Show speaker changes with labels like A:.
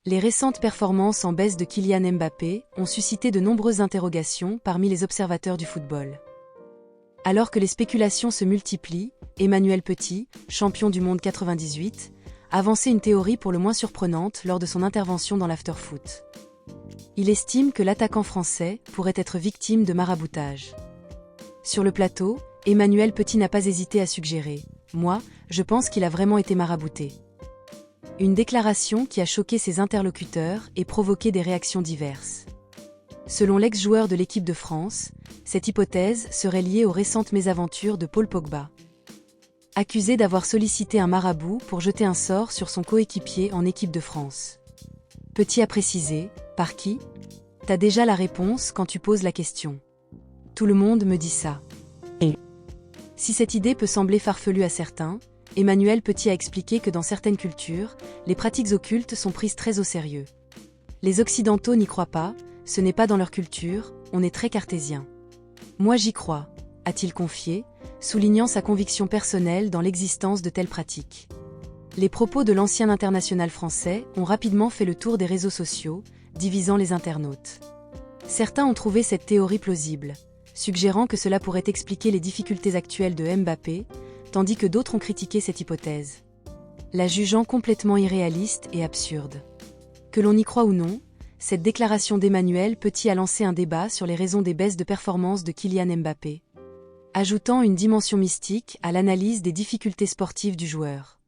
A: Les récentes performances en baisse de Kylian Mbappé ont suscité de nombreuses interrogations parmi les observateurs du football. Alors que les spéculations se multiplient, Emmanuel Petit, champion du monde 98, a avancé une théorie pour le moins surprenante lors de son intervention dans l'after-foot. Il estime que l'attaquant français pourrait être victime de maraboutage. Sur le plateau, Emmanuel Petit n'a pas hésité à suggérer « Moi, je pense qu'il a vraiment été marabouté ». Une déclaration qui a choqué ses interlocuteurs et provoqué des réactions diverses. Selon l'ex-joueur de l'équipe de France, cette hypothèse serait liée aux récentes mésaventures de Paul Pogba. Accusé d'avoir sollicité un marabout pour jeter un sort sur son coéquipier en équipe de France. Petit a précisé, par qui? T'as déjà la réponse quand tu poses la question. Tout le monde me dit ça. Si cette idée peut sembler farfelue à certains, Emmanuel Petit a expliqué que dans certaines cultures, les pratiques occultes sont prises très au sérieux. Les Occidentaux n'y croient pas, ce n'est pas dans leur culture, on est très cartésien. Moi j'y crois, a-t-il confié, soulignant sa conviction personnelle dans l'existence de telles pratiques. Les propos de l'ancien international français ont rapidement fait le tour des réseaux sociaux, divisant les internautes. Certains ont trouvé cette théorie plausible, suggérant que cela pourrait expliquer les difficultés actuelles de Mbappé, tandis que d'autres ont critiqué cette hypothèse, la jugeant complètement irréaliste et absurde. Que l'on y croit ou non, cette déclaration d'Emmanuel Petit a lancé un débat sur les raisons des baisses de performance de Kylian Mbappé, ajoutant une dimension mystique à l'analyse des difficultés sportives du joueur.